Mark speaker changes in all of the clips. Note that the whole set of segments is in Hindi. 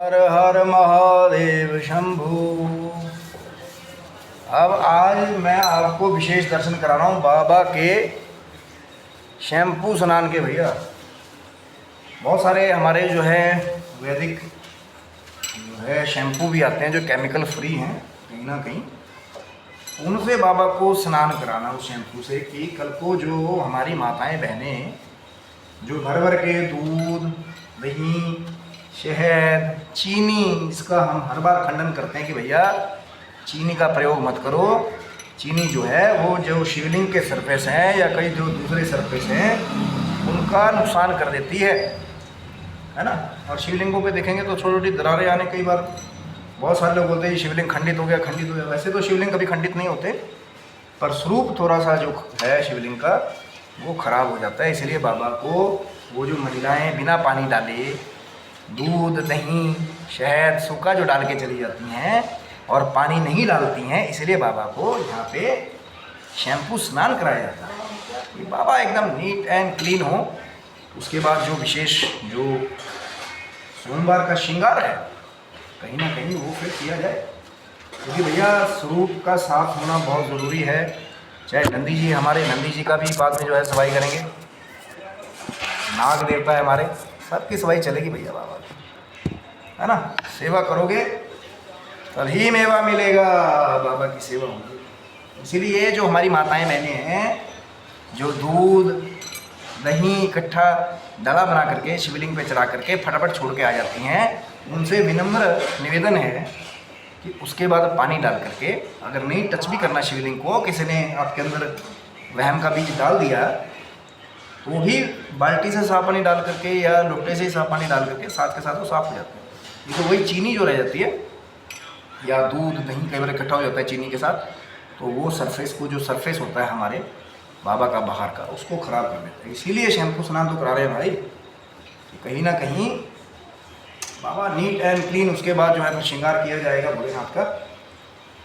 Speaker 1: हर हर महादेव शंभु। अब आज मैं आपको विशेष दर्शन करा रहा हूँ बाबा के शैम्पू स्नान के। भैया बहुत सारे हमारे जो है वैदिक जो है शैम्पू भी आते हैं जो केमिकल फ्री हैं कहीं ना कहीं, उनसे बाबा को स्नान कराना उस शैम्पू से कि कल को जो हमारी माताएं बहनें जो भर भर के दूध, दही, शहद, चीनी, इसका हम हर बार खंडन करते हैं कि भैया चीनी का प्रयोग मत करो। चीनी जो है वो जो शिवलिंग के सरफेस हैं या कई जो दूसरे सरफेस हैं उनका नुकसान कर देती है ना। और शिवलिंगों पे देखेंगे तो छोटी छोटी दरारें आने, कई बार बहुत सारे लोग बोलते हैं शिवलिंग खंडित हो गया, खंडित हो गया। वैसे तो शिवलिंग कभी खंडित नहीं होते, पर स्वरूप थोड़ा सा जो है शिवलिंग का वो खराब हो जाता है। इसलिए बाबा को वो जो महिलाएं बिना पानी डाले दूध, दही, शहद, सूखा जो डाल के चली जाती हैं और पानी नहीं डालती हैं, इसलिए बाबा को यहाँ पे शैम्पू स्नान कराया जाता है कि बाबा एकदम नीट एंड क्लीन हो। उसके बाद जो विशेष जो सोमवार का श्रृंगार है कहीं ना कहीं वो फिर किया जाए, क्योंकि भैया स्वरूप का साफ होना बहुत ज़रूरी है। चाहे नंदी जी, हमारे नंदी जी का भी बाद में जो है सफाई करेंगे, नाग देवता है हमारे, सबकी सफाई चलेगी भैया बाबा की, है ना। सेवा करोगे तभी मेवा मिलेगा, बाबा की सेवा होगी। इसीलिए जो हमारी माताएं बहनें हैं जो दूध, दही इकट्ठा डला बना करके शिवलिंग पे चढ़ा करके फटाफट छोड़ के आ जाती हैं, उनसे विनम्र निवेदन है कि उसके बाद पानी डाल करके, अगर नहीं टच भी करना शिवलिंग को, किसी ने आपके अंदर वहम का बीज डाल दिया तो वो भी बाल्टी से साफ पानी डाल करके या लोटे से साफ पानी डाल करके साथ के साथ वो साफ हो जाते हैं। ये तो वही चीनी जो रह जाती है या दूध, दही कई बार इकट्ठा हो जाता है चीनी के साथ, तो वो सरफेस को जो सरफेस होता है हमारे बाबा का बाहर का, उसको ख़राब कर देता है। इसीलिए शैम्पू स्नान तो करा रहे हैं भाई, तो कहीं ना कहीं बाबा नीट एंड क्लीन। उसके बाद जो है तो श्रृंगार किया जाएगा भोलेनाथ का।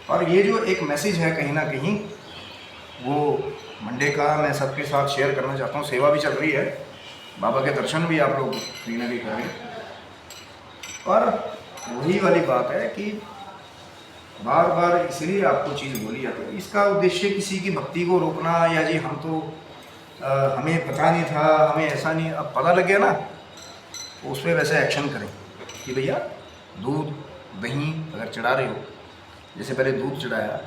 Speaker 1: और ये जो एक मैसेज है कहीं ना कहीं वो मंडे का मैं सबके साथ शेयर करना चाहता हूँ। सेवा भी चल रही है, बाबा के दर्शन भी आप लोग कहीं ना कहीं करें। और वही वाली बात है कि बार बार इसलिए आपको चीज़ बोली जाती है, इसका उद्देश्य किसी की भक्ति को रोकना या जी हम तो हमें पता नहीं था, हमें ऐसा नहीं, अब पता लग गया ना तो उस पर वैसे एक्शन करें कि भैया दूध, दही अगर चढ़ा रहे हो, जैसे पहले दूध चढ़ाया,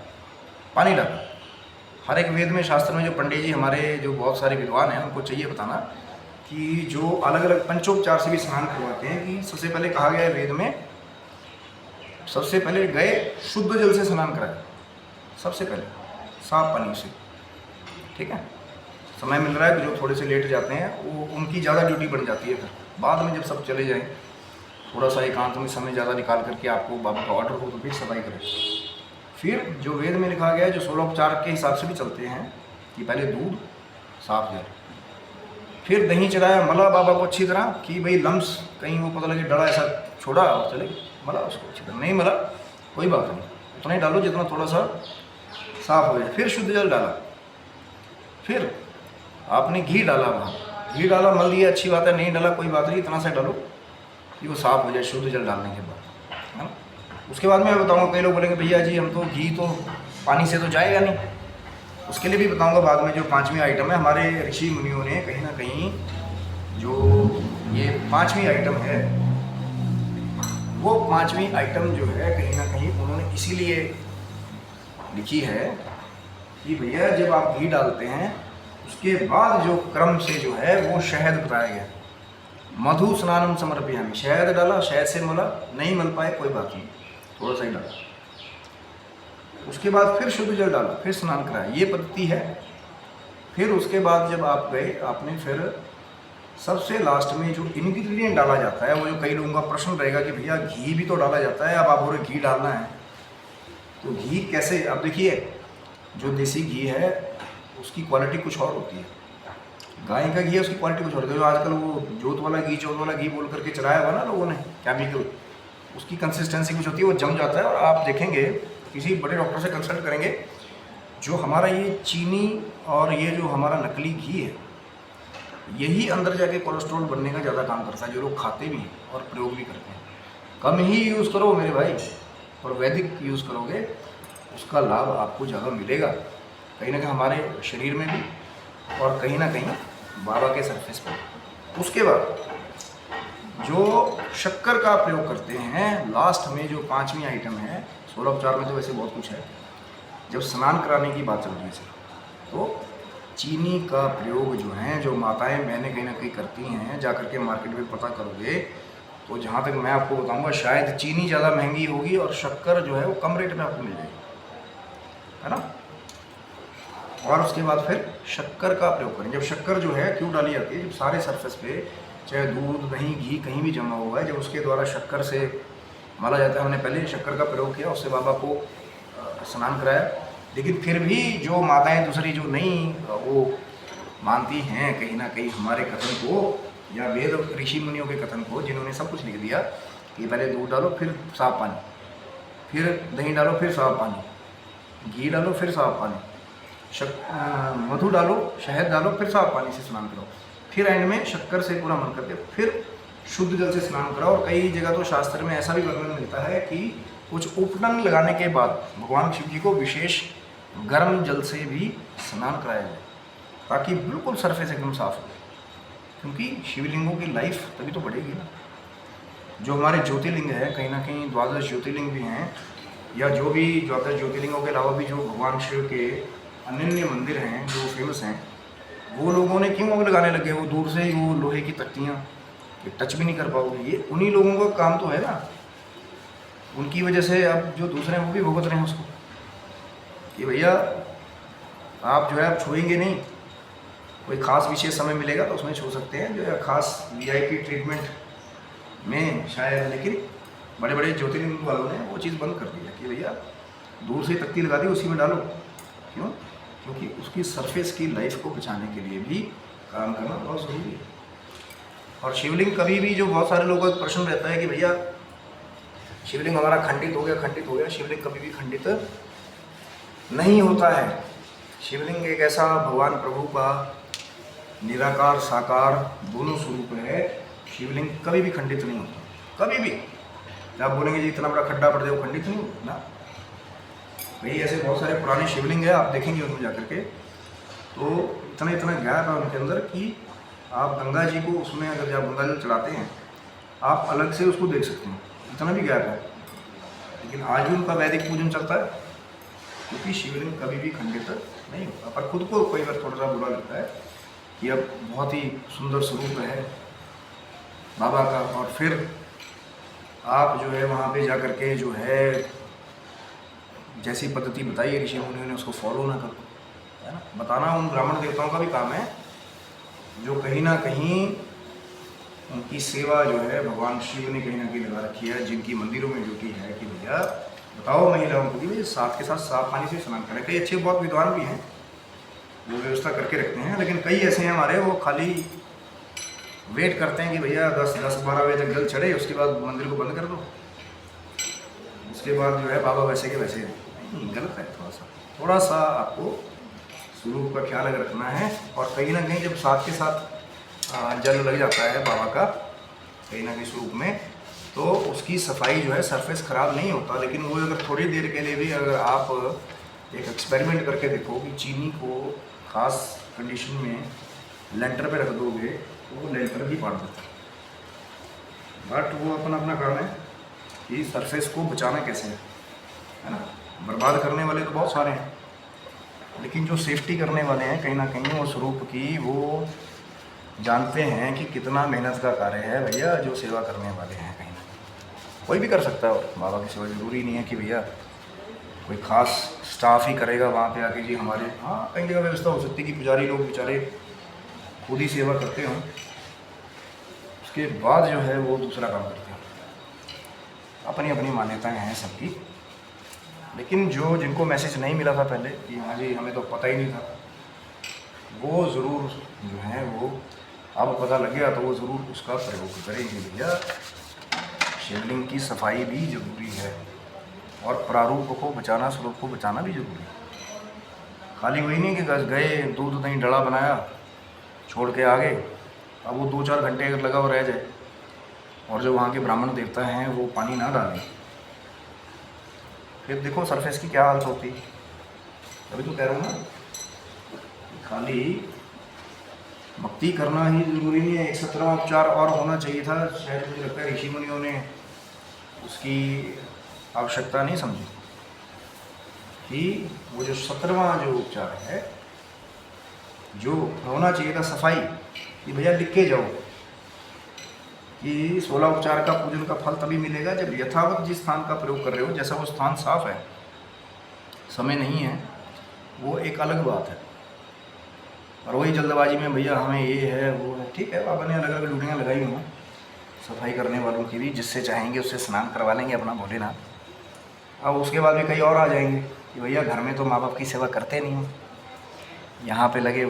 Speaker 1: पानी डाला। हर एक वेद में, शास्त्र में जो पंडित जी हमारे जो बहुत सारे विद्वान हैं उनको चाहिए बताना कि जो अलग अलग पंचोपचार से भी स्नान करवाते हैं कि सबसे पहले कहा गया है वेद में, सबसे पहले गए शुद्ध जल से स्नान कराए, सबसे पहले साफ पानी से, ठीक है। समय मिल रहा है तो जो थोड़े से लेट जाते हैं वो उनकी ज़्यादा ड्यूटी बढ़ जाती है। फिर बाद में जब सब चले जाएँ, थोड़ा सा एकांत में समय ज़्यादा निकाल करके आपको बाबा का ऑर्डर हो तो फिर सफाई करें। फिर जो वेद में लिखा गया है जो 16 उपचार के हिसाब से भी चलते हैं कि पहले दूध, साफ जल, फिर दही चढ़ाया, मला बाबा को अच्छी तरह कि भाई लम्स कहीं वो पता लगे डरा ऐसा छोड़ा और चले, मला उसको अच्छी तरह, नहीं मला कोई बात नहीं, उतना ही डालो जितना थोड़ा सा साफ हो जाए। फिर शुद्ध जल डाला, फिर आपने घी डाला, वहाँ घी डाला, मल दिया, अच्छी बात है, नहीं डाला कोई बात नहीं, इतना सा डालो कि वो साफ हो जाए शुद्ध जल डालने के बाद, है ना। उसके बाद मैं बताऊँगा, कई लोग बोलेंगे भैया जी हम तो घी तो पानी से तो जाएगा नहीं, उसके लिए भी बताऊँगा बाद में। जो 5वीं आइटम है, हमारे ऋषि मुनियों ने कहीं ना कहीं जो ये 5वीं आइटम है, वो 5वीं आइटम जो है कहीं ना कहीं उन्होंने इसीलिए लिखी है कि भैया जब आप घी डालते हैं उसके बाद जो क्रम से जो है वो शहद बताया गया, मधु स्नानम समर्पयामि। शहद डाला, शहद से मला, नहीं मल पाए कोई बात नहीं, थोड़ा सा ही डाला, उसके बाद फिर शुद्ध जल डाला, फिर स्नान कराया, ये पद्धति है। फिर उसके बाद जब आप गए, आपने फिर सबसे लास्ट में जो इंग्रेडिएंट डाला जाता है, वो जो कई लोगों का प्रश्न रहेगा कि भैया घी भी तो डाला जाता है, अब आप बोले घी डालना है तो घी कैसे। अब देखिए जो देसी घी है उसकी क्वालिटी कुछ और होती है, गाय का घी है उसकी क्वालिटी कुछ और होती है। जो आजकल वो जोत वाला घी बोल करके चलाया हुआ ना लोगों ने केमिकल, उसकी कंसिस्टेंसी कुछ होती है, वो जम जाता है। और आप देखेंगे किसी बड़े डॉक्टर से कंसल्ट करेंगे, जो हमारा ये चीनी और ये जो हमारा नकली घी है, यही अंदर जाके कोलेस्ट्रॉल बनने का ज़्यादा काम करता है, जो लोग खाते भी हैं और प्रयोग भी करते हैं। कम ही यूज़ करो मेरे भाई, और वैदिक यूज़ करोगे उसका लाभ आपको ज़्यादा मिलेगा, कहीं ना कहीं हमारे शरीर में भी और कहीं ना कहीं बाबा के सरफेस पर। उसके बाद जो शक्कर का प्रयोग करते हैं लास्ट में, जो 5वीं आइटम है, 16 उपचार में तो वैसे बहुत कुछ है, जब स्नान कराने की बात चल रही है सर, तो चीनी का प्रयोग जो है, जो माताएं बहनें कहीं ना कहीं करती हैं, जा करके मार्केट में पता करोगे तो जहाँ तक मैं आपको बताऊंगा शायद चीनी ज़्यादा महंगी होगी और शक्कर जो है वो कम रेट में आपको मिल जाएगी, है ना। और उसके बाद फिर शक्कर का प्रयोग करें। जब शक्कर जो है क्यों डाली जाती है, जब सारे सरफेस पे चाहे दूध दही घी कहीं भी जमा हुआ है, जब उसके द्वारा शक्कर से माला जाता है, हमने पहले शक्कर का प्रयोग किया, उससे बाबा को स्नान कराया। लेकिन फिर भी जो माताएं दूसरी जो नहीं वो मानती हैं कहीं ना कहीं हमारे कथन को या वेद ऋषि मुनियों के कथन को, जिन्होंने सब कुछ लिख दिया कि पहले दूध डालो फिर साफ पानी, फिर दही डालो फिर साफ पानी, घी डालो फिर साफ पानी, मधु डालो शहद डालो फिर साफ पानी से स्नान करो, फिर एंड में शक्कर से पूरा मन करके फिर शुद्ध जल से स्नान कराओ। और कई जगह तो शास्त्र में ऐसा भी वर्णन मिलता है कि कुछ उपटन लगाने के बाद भगवान शिव जी को विशेष गर्म जल से भी स्नान कराया जाए, ताकि बिल्कुल सरफेस एकदम साफ हो, क्योंकि शिवलिंगों की लाइफ तभी तो बढ़ेगी ना। जो हमारे ज्योतिर्लिंग है, कहीं ना कहीं 12 ज्योतिर्लिंग भी हैं, या जो भी 12 ज्योतिर्लिंगों के अलावा भी जो भगवान शिव के अनन्य मंदिर हैं जो फेमस हैं, वो लोगों ने क्यों आग लगाने लगे, वो दूर से ही वो लोहे की तख्तियाँ टच भी नहीं कर पाओगे, ये उन्हीं लोगों का काम तो है ना। उनकी वजह से अब जो दूसरे हैं वो भी भुगत रहे हैं उसको, कि भैया आप जो है आप छुएंगे नहीं, कोई ख़ास विशेष समय मिलेगा तो उसमें छू सकते हैं, जो है ख़ास VIP ट्रीटमेंट में शायद। लेकिन बड़े बड़े ज्योतिर्लिंग वालों ने वो चीज़ बंद कर दी है कि भैया दूर से तख्ती लगा दी उसी में डालो, क्यों? क्योंकि उसकी सरफेस की लाइफ को बचाने के लिए भी काम करना बहुत ज़रूरी है। और शिवलिंग कभी भी, जो बहुत सारे लोगों का प्रश्न रहता है कि भैया शिवलिंग हमारा खंडित हो गया, शिवलिंग कभी भी खंडित नहीं होता है। शिवलिंग एक ऐसा भगवान प्रभु का निराकार साकार दोनों स्वरूप है, शिवलिंग कभी भी खंडित नहीं होता, कभी भी। आप बोलेंगे जी इतना बड़ा खड्डा पड़ जाए वो खंडित नहीं होता ना भाई, ऐसे बहुत सारे पुराने शिवलिंग है, आप देखेंगे उनमें जाकर के तो इतना इतना गैप है उनके अंदर कि आप गंगा जी को उसमें अगर जब गंगा जल चढ़ाते हैं आप अलग से उसको देख सकते हैं, इतना भी गैप है। लेकिन आज भी उनका वैदिक पूजन चलता है, क्योंकि शिवलिंग कभी भी खंडित नहीं होता। पर खुद को कई बार थोड़ा सा बुरा लगता है कि अब बहुत ही सुंदर स्वरूप है बाबा का, और फिर आप जो है वहाँ पे जा कर के जो है जैसी पद्धति बताई ऋषि मुनियों ने उसको फॉलो ना करो, है ना। बताना उन ब्राह्मण देवताओं का भी काम है, जो कहीं ना कहीं उनकी सेवा जो है भगवान शिव ने कहीं ना कहीं लगा रखी है, जिनकी मंदिरों में ड्यूटी है कि भैया बताओ महिलाओं को कि भैया साथ के साथ साफ पानी से स्नान करें। कई अच्छे बहुत विद्वान भी हैं वो व्यवस्था करके रखते हैं, लेकिन कई ऐसे हैं हमारे वो खाली वेट करते हैं कि भैया 10-12 बजे तक जल चढ़े, उसके बाद मंदिर को बंद कर दो, उसके बाद जो है बाबा वैसे के वैसे। नहीं, गलत है। थोड़ा सा आपको स्वरूप का ख्याल अगर रखना है, और कहीं ना कहीं जब साथ के साथ जल लग जाता है बाबा का कहीं ना कहीं स्वरूप में, तो उसकी सफाई जो है सरफेस ख़राब नहीं होता। लेकिन वो अगर थोड़ी देर के लिए भी अगर आप एक एक्सपेरिमेंट करके देखो कि चीनी को ख़ास कंडीशन में लेंटर पे रख दोगे तो वो लेंटर भी पाट देता है। बट वो अपना अपना काम है कि सरफेस को बचाना कैसे है ना। बर्बाद करने वाले तो बहुत सारे हैं, लेकिन जो सेफ्टी करने वाले हैं कहीं ना कहीं वो स्वरूप की वो जानते हैं कि कितना मेहनत का कार्य है भैया। जो सेवा करने वाले हैं कहीं ना कहीं कोई भी कर सकता है, और बाबा की सेवा ज़रूरी नहीं है कि भैया कोई ख़ास स्टाफ ही करेगा वहाँ पे आके जी हमारे। हाँ, कई जगह व्यवस्था हो सकती है कि पुजारी लोग बेचारे खुद ही सेवा करते हों, उसके बाद जो है वो दूसरा काम करते हैं। अपनी अपनी मान्यताएं हैं सबकी, लेकिन जो जिनको मैसेज नहीं मिला था पहले कि हाँ जी हमें तो पता ही नहीं था, वो ज़रूर जो है वो अब पता लग गया तो वो ज़रूर उसका प्रयोग करेंगे। भैया शिवलिंग की सफाई भी ज़रूरी है, और प्रारूप को बचाना, स्वरूप को बचाना भी ज़रूरी है। खाली वही नहीं कि गए दूध दही डला बनाया छोड़ के आ गए, अब वो 2-4 घंटे अगर लगा हुआ रह जाए और जो वहाँ के ब्राह्मण देवता हैं वो पानी ना डालें, फिर देखो सरफेस की क्या हालत होती। अभी तो कह रहा हूँ ना, खाली भक्ति करना ही जरूरी नहीं है, एक 17वां उपचार और होना चाहिए था। शायद मुझे लगता है ऋषि मुनियों ने उसकी आवश्यकता नहीं समझी कि वो जो 17वां जो उपचार है, जो होना चाहिए था सफाई, कि भैया लिख के जाओ कि 16 उपचार का पूजन का फल तभी मिलेगा जब यथावत जिस स्थान का प्रयोग कर रहे हो, जैसा वो स्थान साफ है, समय नहीं है, वो एक अलग बात है। और वही जल्दबाजी में भैया हमें ये है वो है, ठीक है, बाबा ने अलग अलग ड्यूटियाँ लगाई हुई हैं सफाई करने वालों की भी, जिससे चाहेंगे उससे स्नान करवा लेंगे अपना भोलेनाथ। अब उसके बाद भी कई और आ जाएंगे कि भैया घर में तो माँ बाप की सेवा करते नहीं हो, यहाँ पे लगे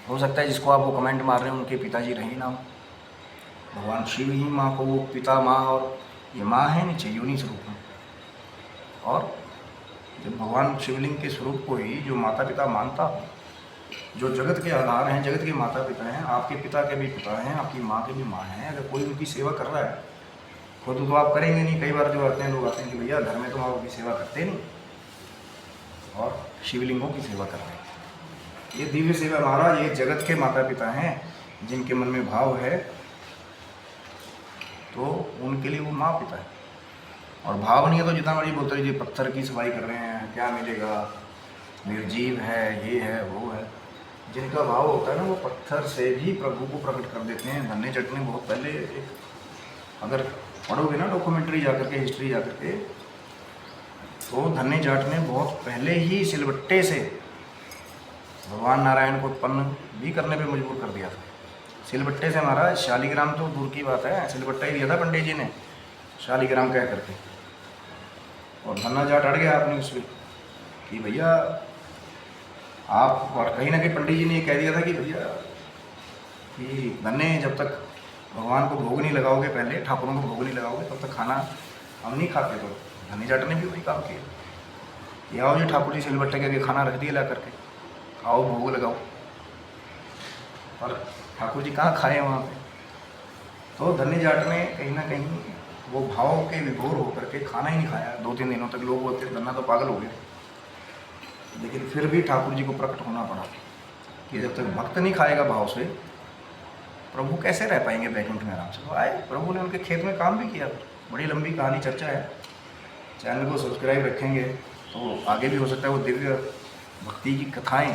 Speaker 1: हो सकता है जिसको आप वो कमेंट मार रहे हैं उनके पिताजी रहे ना हो। भगवान शिव ही माँ को वो पिता माँ और ये माँ है नीचे योनि स्वरूप में। और जब भगवान शिवलिंग के स्वरूप को ही जो माता पिता मानता हो, जो जगत के आधार हैं, जगत के माता पिता हैं, आपके पिता के भी पिता हैं, आपकी माँ के भी माँ हैं, अगर कोई उनकी सेवा कर रहा है खुद तो आप करेंगे नहीं। कई बार जो आते हैं लोग आते हैं कि भैया घर में तो माँ बाप की सेवा करते नहीं और शिवलिंगों की सेवा कर रहे हैं। ये दिव्य सेवा महाराज, ये जगत के माता पिता हैं जिनके मन में भाव है, तो उनके लिए वो माँ पिता है। और भाव नहीं है तो जितना मर्जी बोलते रहिए, पत्थर की सफाई कर रहे हैं क्या मिलेगा, निर्जीव है, ये है वो है। जिनका भाव होता है ना, वो पत्थर से भी प्रभु को प्रकट कर देते हैं। धन्य जट ने बहुत पहले, अगर पढ़ोगे ना डॉक्यूमेंट्री जाकर के, हिस्ट्री जाकर के, तो धन्य जाट ने बहुत पहले ही सिलबट्टे से भगवान नारायण को उत्पन्न भी करने पे मजबूर कर दिया था। सिलबट्टे से महाराज, शालिग्राम तो दूर की बात है, सिलबट्टा ही दिया था पंडित जी ने शालिग्राम कह करके। और धन्ना जाट अड़ गया आपने उसमें कि भैया आप, और कहीं ना कहीं पंडित जी ने ये कह दिया था कि भैया कि धन्य जब तक भगवान को भोग नहीं लगाओगे, पहले ठाकुरों को भोग नहीं लगाओगे, तब तक खाना हम नहीं खाते। तो धन्य जाट ने भी वही काम किया, ये आओ जी ठाकुर जी सिलबट्टे के आगे खाना रख दिया ला करके, आओ भोग लगाओ। और ठाकुर जी कहाँ खाए वहाँ पे। तो धन्य जाट ने कहीं ना कहीं वो भाव के विभोर होकर के खाना ही नहीं खाया 2-3 दिनों तक। लोग बोलते धन्ना तो पागल हो गए, लेकिन फिर भी ठाकुर जी को प्रकट होना पड़ा कि जब तक भक्त नहीं खाएगा भाव से, प्रभु कैसे रह पाएंगे बैकुंठ में आराम से। तो आए, प्रभु ने उनके खेत में काम भी किया। बड़ी लंबी कहानी चर्चा है, चैनल को सब्सक्राइब रखेंगे तो आगे भी हो सकता है वो दिव्य भक्ति की कथाएँ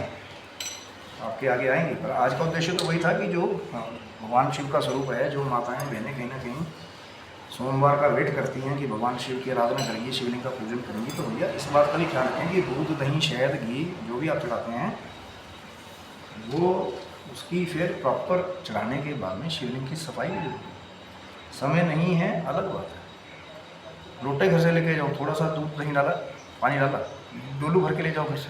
Speaker 1: आपके आगे आएंगी। पर आज का उद्देश्य तो वही था कि जो भगवान शिव का स्वरूप है, जो माताएं बहनें कहीं ना कहीं सोमवार का वेट करती हैं कि भगवान शिव की आराधना करेंगी, शिवलिंग का पूजन करेंगी, तो भैया इस बात का भी ख्याल रखें कि दूध दही शहद घी जो भी आप चढ़ाते हैं वो उसकी फिर प्रॉपर चढ़ाने के बाद में शिवलिंग की सफाई भी जरूरी है। समय नहीं है अलग बात है, लोटे घर से लेके जाओ, थोड़ा सा दूध दही डाला, पानी डाला, डोलू भर के ले जाओ घर से,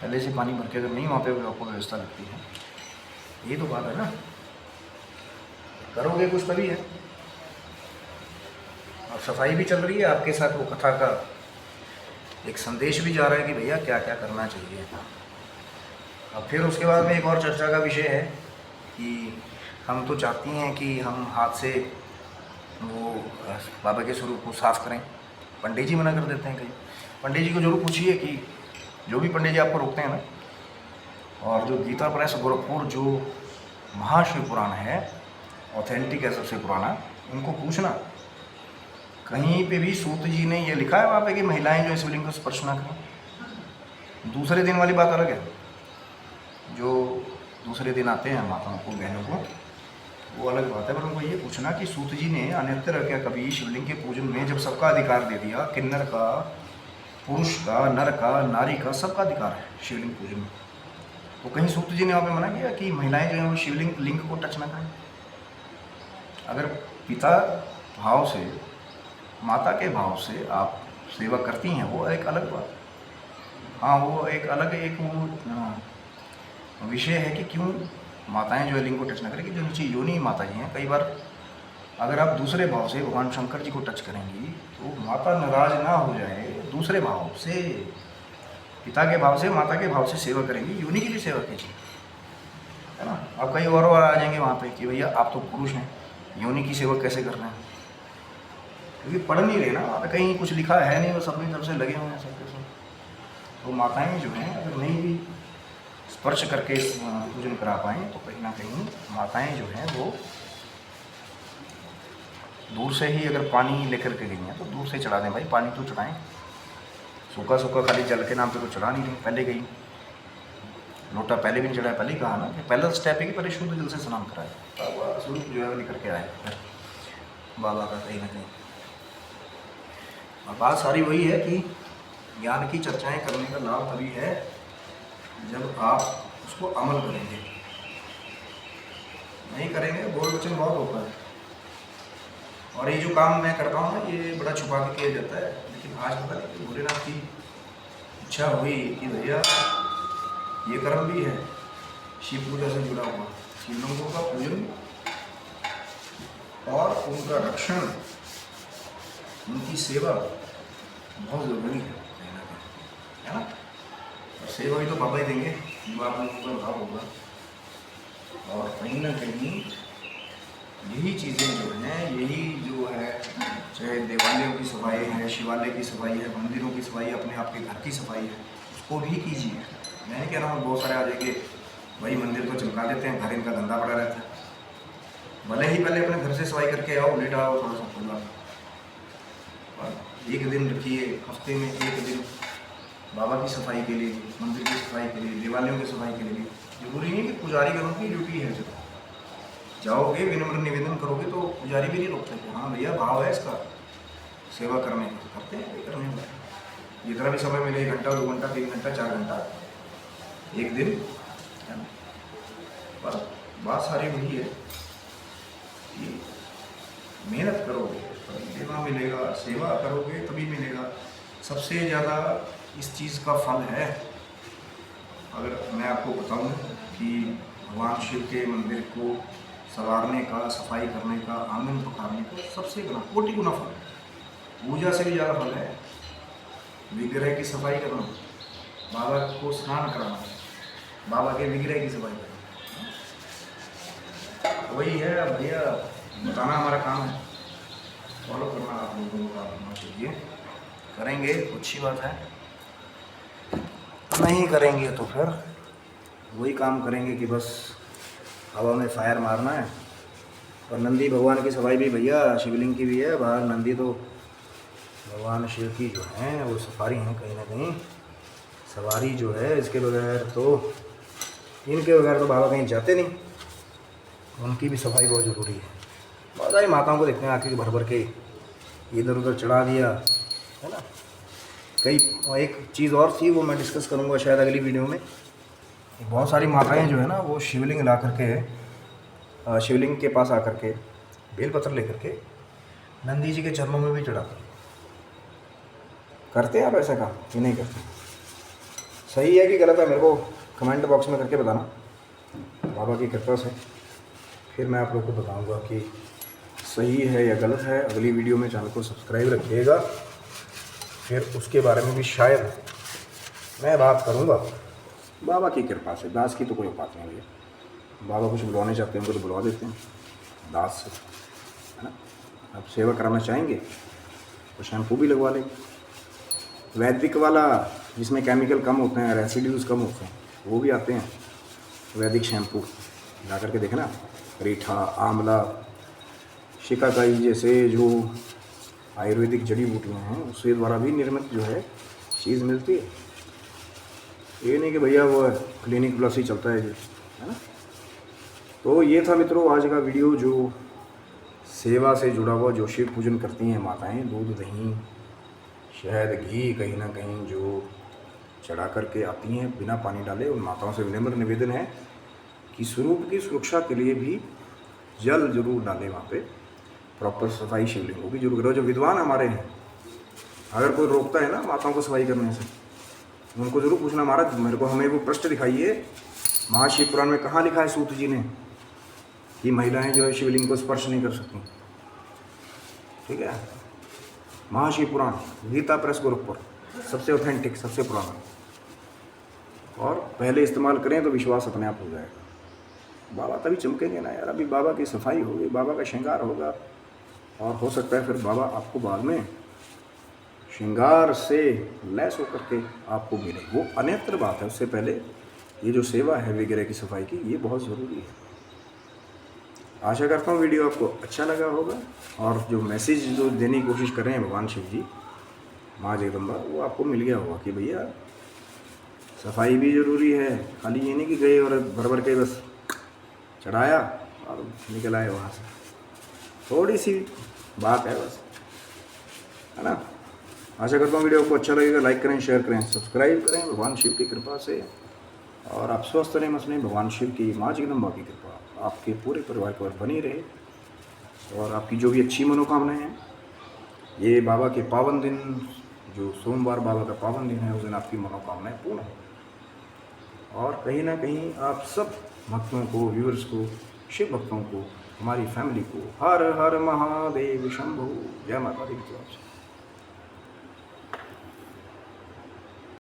Speaker 1: पहले से पानी भर के, अगर नहीं वहाँ पे आपको व्यवस्था लगती है। ये तो बात है ना, करोगे कुछ तभी है। और सफाई भी चल रही है आपके साथ, वो कथा का एक संदेश भी जा रहा है कि भैया क्या क्या करना चाहिए। अब फिर उसके बाद में एक और चर्चा का विषय है कि हम तो चाहती हैं कि हम हाथ से वो बाबा के स्वरूप को साफ करें, पंडित जी मना कर देते हैं। कहीं पंडित जी को जरूर पूछिए कि जो भी पंडित जी आपको रोकते हैं ना, और जो गीता प्रेस गोरखपुर जो महाशिव पुराण है, ऑथेंटिक है सबसे पुराना, उनको पूछना कहीं पे भी सूत जी ने ये लिखा है वहाँ पे कि महिलाएं जो शिवलिंग को स्पर्श ना करें। दूसरे दिन वाली बात अलग है, जो दूसरे दिन आते हैं माताओं को, बहनों को, वो अलग बात है। पर उनको ये पूछना कि सूत जी ने अन्यत्र क्या कभी शिवलिंग के पूजन में जब सबका अधिकार दे दिया, किन्नर का, पुरुष का, नर का, नारी का, सबका अधिकार है शिवलिंग पूजन में, तो कहीं सूत जी ने वहाँ पे मना किया कि महिलाएं जो हैं वो शिवलिंग लिंग को टच ना करें। अगर पिता भाव से, माता के भाव से आप सेवा करती हैं, वो एक अलग बात, हाँ वो एक अलग एक वो विषय है कि क्यों माताएं जो है लिंग को टच ना करें, कि जो नीचे योनि माता जी हैं, कई बार अगर आप दूसरे भाव से भगवान शंकर जी को टच करेंगी तो माता नाराज ना हो जाए, दूसरे भाव से, पिता के भाव से, माता के भाव से सेवा करेंगी, योनि की भी सेवा कीजिए, है ना। आप कई और आ जाएंगे वहाँ पे कि भैया आप तो पुरुष हैं, योनि की सेवा कैसे कर रहे हैं, क्योंकि पढ़ नहीं रहे ना, वहाँ पे कहीं कुछ लिखा है नहीं, बस अपनी तरफ से लगे हुए हैं सब के सब। तो माताएं जो हैं अगर नहीं भी स्पर्श करके पूजन करा पाएँ तो कहीं ना कहीं माताएं जो हैं वो दूर से ही अगर पानी लेकर के गई हैं तो दूर से चढ़ा दें। भाई पानी तो चढ़ाएं, सूखा सूखा खाली जल के नाम पे तो चढ़ा नहीं रही। पहले गई लोटा पहले भी नहीं चढ़ाया, पहले ही कहा ना कि पहला स्टेप है कि पहले शुद्ध जल से स्नान कराए, तब स्वरूप जो है लेकर के आए फिर बाबा का कहीं ना कहीं। और बात सारी वही है कि ज्ञान की चर्चाएं करने का लाभ तभी है जब आप उसको अमल करेंगे। नहीं करेंगे बोल वचन बहुत होता है, और ये जो काम मैं करता हूँ ना ये बड़ा छुपा के किया जाता है। लेकिन आज पता नहीं कि भोलेनाथ की इच्छा हुई कि भैया ये कर्म भी है शिव पूजा से जुड़ा हुआ, शिवलिंगों का पूजन और उनका रक्षण, उनकी सेवा बहुत ज़रूरी है ना। और सेवा भी तो बाबा ही देंगे जो आप लोगों का भाव होगा। और कहीं ना कहीं यही चीज़ें जो हैं, यही जो है, चाहे देवालयों की सफाई है, शिवालय की सफाई है, मंदिरों की सफाई है, अपने आपके घर की सफाई है, उसको भी कीजिए। मैं नहीं कह रहा हूँ बहुत सारे आ जाएंगे भाई मंदिर को चमका देते हैं, घर इनका गंदा पड़ा रहता है। भले ही पहले अपने घर से सफाई करके आओ, लेट आओ थोड़ा सा खुला, और एक दिन रखिए, हफ्ते में एक दिन बाबा की सफाई के लिए, मंदिर की सफाई के लिए, देवालयों की सफाई के लिए। जरूरी नहीं कि पुजारी करो की ड्यूटी है, जब जाओगे विनम्र निवेदन करोगे तो पुजारी भी नहीं रोकते कि हाँ भैया भाव है इसका सेवा करने का, करते हैं करने का। जितना भी समय मिले, 1 घंटा 2 घंटा 3 घंटा 4 घंटा एक दिन है ना। पर बात सारी वही है कि मेहनत करोगे तभी सेवा मिलेगा, सेवा करोगे तभी मिलेगा। सबसे ज़्यादा इस चीज़ का फल है, अगर मैं आपको बताऊं कि भगवान शिव के मंदिर को संवारने का, सफाई करने का, आंगन पखारने का सबसे गुना, कोटि गुना फल है। पूजा से भी ज़्यादा फल है विग्रह की सफाई करना, बाबा को स्नान कराना, बाबा के विग्रह की सफाई करना। वही है भैया, बताना हमारा काम है, फॉलो करना आप लोगों का होना चाहिए। करेंगे तो अच्छी बात है, नहीं करेंगे तो फिर वही काम करेंगे कि बस हवा में फायर मारना है। और नंदी भगवान की सफाई भी भैया शिवलिंग की भी है बाहर। नंदी तो भगवान शिव की जो हैं वो सफारी हैं, कहीं ना कहीं सवारी जो है, इसके बगैर तो, इनके बगैर तो बाबा कहीं जाते नहीं। उनकी भी सफाई बहुत ज़रूरी है। बहुत सारी माताओं को देखते हैं आके भर भर के इधर उधर चढ़ा दिया है ना। कई एक चीज़ और थी वो मैं डिस्कस करूँगा शायद अगली वीडियो में। बहुत सारी माताएं जो है ना वो शिवलिंग ला करके, शिवलिंग के पास आकर के बेलपत्र लेकर के नंदी जी के चरणों में भी चढ़ाते। करते हैं आप ऐसा काम कि नहीं करते? सही है कि गलत है, मेरे को कमेंट बॉक्स में करके बताना। बाबा की कृपा से फिर मैं आप लोग को बताऊंगा कि सही है या गलत है। अगली वीडियो में चैनल को सब्सक्राइब रखिएगा, फिर उसके बारे में भी शायद मैं बात करूंगा। बाबा की कृपा से, दास की तो कोई औकात नहीं है। बाबा कुछ बुलवाने चाहते हैं उनको तो बुलवा देते हैं दास से, है ना। आप सेवा कराना चाहेंगे तो शैम्पू भी लगवा लेंगे, वैदिक वाला जिसमें केमिकल कम होते हैं, रेसिड्यूज़ कम होते हैं, वो भी आते हैं। वैदिक शैम्पू ला करके देखना, रीठा, आंवला, शिकाकाई जैसे जो आयुर्वेदिक जड़ी बूटियाँ हैं उसके द्वारा भी निर्मित जो है चीज़ मिलती है। ये नहीं कि भैया वो क्लिनिक प्लस ही चलता है जी, है ना। तो ये था मित्रों आज का वीडियो, जो सेवा से जुड़ा हुआ, जो शिव पूजन करती हैं माताएं, दूध दही शहद घी कहीं ना कहीं जो चढ़ा करके आती हैं बिना पानी डाले। उन माताओं से विनम्र निवेदन है कि स्वरूप की सुरक्षा के लिए भी जल जरूर डालें वहाँ पे, प्रॉपर सफाई शिवलिंगों की जरूर करो। जो विद्वान हमारे हैं, अगर कोई रोकता है ना माताओं को सफाई करने से, उनको जरूर पूछना, महाराज मेरे को हमें वो पृष्ठ दिखाइए, महाशिव पुराण में कहाँ लिखा है सूत जी ने कि महिलाएं जो है शिवलिंग को स्पर्श नहीं कर सकती। ठीक है, महाशिव पुराण, गीता प्रेस गोरखपुर, सबसे ऑथेंटिक, सबसे पुराना। और पहले इस्तेमाल करें तो विश्वास अपने आप हो जाएगा। बाबा तभी चमकेंगे ना यार। अभी बाबा की सफाई होगी, बाबा का श्रृंगार होगा, और हो सकता है फिर बाबा आपको बाद में श्रृंगार से लैस होकर के आपको मिले, वो अन्यत्र बात है। उससे पहले ये जो सेवा है वगैरह की सफाई की, ये बहुत ज़रूरी है। आशा करता हूँ वीडियो आपको अच्छा लगा होगा, और जो मैसेज जो देने की कोशिश कर रहे हैं भगवान शिव जी, माँ जगदम्बा, वो आपको मिल गया होगा कि भैया सफाई भी ज़रूरी है। खाली ये नहीं कि गए और भर भर के बस चढ़ाया और निकल आए वहाँ से, थोड़ी सी बात है बस, है ना। आशा करता हूँ वीडियो आपको अच्छा लगेगा। लाइक करें, शेयर करें, सब्सक्राइब करें भगवान शिव की कृपा से। और आप स्वस्थ रहें, मस्त रहें, भगवान शिव की, माँ जगदम्बा की कृपा आपके पूरे परिवार के ऊपर बनी रहे, और आपकी जो भी अच्छी मनोकामनाएं हैं, ये बाबा के पावन दिन, जो सोमवार बाबा का पावन दिन है, उस दिन आपकी मनोकामनाएं पूर्ण हो। और कहीं ना कहीं आप सब भक्तों को, व्यूअर्स को, शिव भक्तों को, हमारी फैमिली को हर हर महादेव शंभु, जय माता दी की तरफ से।